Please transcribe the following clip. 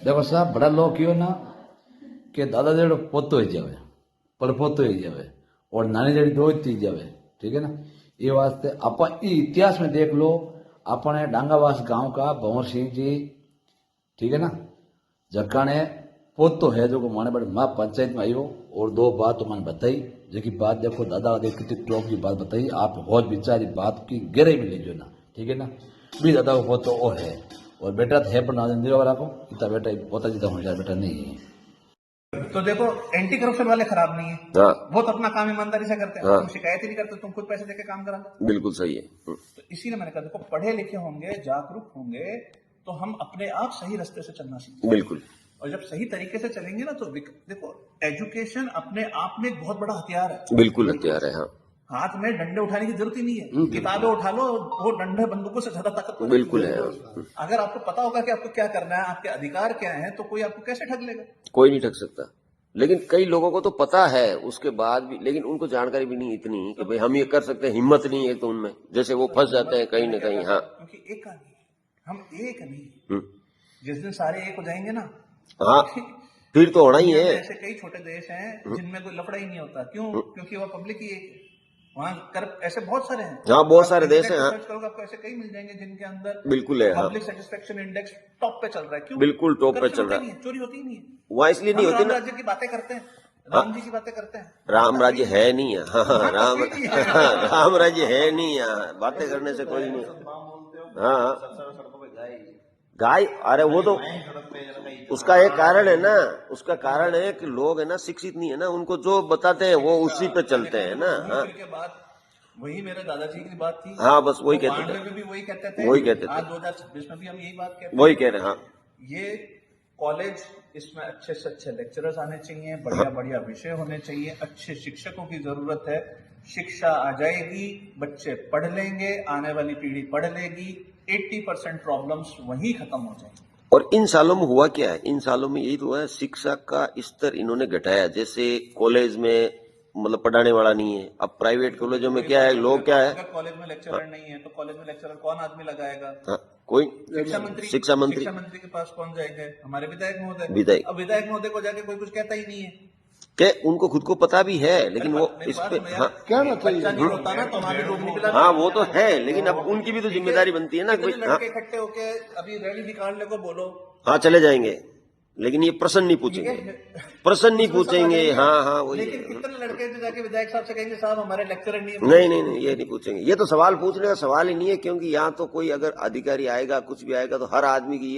देखो साहब बड़ा लोग क्यों ना कि दादा जेड़ो पोतो ही जावे पर पोतो ही जावे और नानी जेड़ी दो ही जावे, ठीक है ना। ये वास्ते अपन इतिहास में देख लो, अपने डांगावास गांव का भंवर सिंह जी, ठीक है ना, जकाने पोतो है जो को माने बड़े माँ पंचायत में आयो और दो बात तो मैंने बताई। जेकी बात देखो दादा दादी कितनी टॉप की बात बताई, आप बहुत विचारी बात की गहराई में लीजिए ना, ठीक है ना। भी दादा को पोतो ओ है और बेटा तो है पर ना निर्वाह को इतना बेटा पोता जी तो होशियार बेटा नहीं है। तो देखो एंटी करप्शन वाले खराब नहीं है, हाँ वो तो अपना काम ईमानदारी से करते हैं। हाँ। तुम शिकायत ही नहीं करते, तुम खुद पैसे देके काम करा दो। बिल्कुल सही है। तो इसीलिए मैंने कहा देखो पढ़े लिखे होंगे, जागरूक होंगे तो हम अपने आप सही रास्ते से चलना सीखेंगे। बिल्कुल और जब सही तरीके से चलेंगे ना तो देखो एजुकेशन अपने आप में एक बहुत बड़ा हथियार है। बिल्कुल हथियार है। हाँ हाथ में डंडे उठाने की जरूरत ही नहीं है, किताबें उठा लो, वो डंडे बंदूकों से ज्यादा ताकत बिल्कुल है। अगर आपको पता होगा कि आपको क्या करना है, आपके अधिकार क्या है, तो कोई आपको कैसे ठग लेगा। कोई नहीं ठग सकता, लेकिन कई लोगों को तो पता है उसके बाद भी, लेकिन उनको जानकारी भी नहीं इतनी कि भाई हम ये कर सकते हैं, हिम्मत नहीं है तो उनमें, जैसे वो फंस जाते हैं कहीं ना कहीं। हाँ क्योंकि एक का नहीं, हम एक नहीं, जिस दिन सारे एक हो जाएंगे ना, हाँ फिर तो होना ही है। ऐसे कई छोटे देश हैं जिनमें कोई लफड़ा ही नहीं होता। क्यों? क्योंकि वो पब्लिक ही एक है। वहाँ कर ऐसे बहुत सारे हैं। हाँ बहुत सारे देश हैं। हाँ सर्च करोगे आपको ऐसे कई मिल जाएंगे जिनके अंदर बिल्कुल है। हाँ पब्लिक सेटिस्फेक्शन इंडेक्स टॉप पे चल रहा है। क्यों? बिल्कुल टॉप पे चल रहा है, चोरी होती ही नहीं है। वहाँ इसलिए नहीं होती राम ना, राज्य की बातें करते हैं, राम जी की बातें करते हैं, राम राज्य है नहीं है। हाँ हाँ राम राम राज्य है नहीं यहाँ, बातें करने से कोई नहीं। हाँ गाय, अरे वो तो उसका एक कारण है ना, उसका कारण है कि लोग है ना शिक्षित नहीं है ना, उनको जो बताते हैं वो उसी पे चलते हैं ना। हाँ के बाद वही मेरे दादाजी की बात थी। हाँ बस वही कहते थे, में भी वही कहते थे, वही कहते थे। आज 2026 में भी हम यही बात कहते हैं, वही कह रहे हैं। हाँ ये कॉलेज, इसमें अच्छे से अच्छे लेक्चरर्स आने चाहिए, बढ़िया बढ़िया विषय होने चाहिए, अच्छे शिक्षकों की जरूरत है। शिक्षा आ जाएगी, बच्चे पढ़ लेंगे, आने वाली पीढ़ी पढ़ लेगी, 80% प्रॉब्लम्स वहीं खत्म हो जाएंगी। और इन सालों में हुआ क्या है, इन सालों में यही तो हुआ है, शिक्षा का स्तर इन्होंने घटाया। जैसे कॉलेज में मतलब पढ़ाने वाला नहीं है, अब प्राइवेट कॉलेजों में क्या है, लोग क्या है, अगर कॉलेज में लेक्चरर नहीं है तो कॉलेज में लेक्चरर कौन आदमी लगाएगा? हाँ, कोई शिक्षा मंत्री के पास कौन जाएगा? हमारे विधायक महोदय। विधायक, अब विधायक महोदय को जाके कोई कुछ कहता ही नहीं है के उनको खुद को पता भी है, लेकिन वो इस पे हाँ क्या बच्चा नहीं होता ना तो हमारे लोग निकला। हाँ वो तो है, लेकिन अब उनकी भी तो जिम्मेदारी बनती है ना। लड़के इकट्ठे होके अभी रैली निकालने को बोलो, हाँ चले जाएंगे, लेकिन ये प्रश्न नहीं पूछेंगे, प्रश्न नहीं पूछेंगे। हाँ हाँ वही। लेकिन कितने लड़के जो जाके विधायक साहब से कहेंगे साहब हमारे लेक्चरर नहीं है? नहीं ये नहीं पूछेंगे, ये तो सवाल पूछने का सवाल ही नहीं है, क्योंकि यहाँ तो कोई अगर अधिकारी आएगा कुछ भी आएगा तो हर आदमी की ये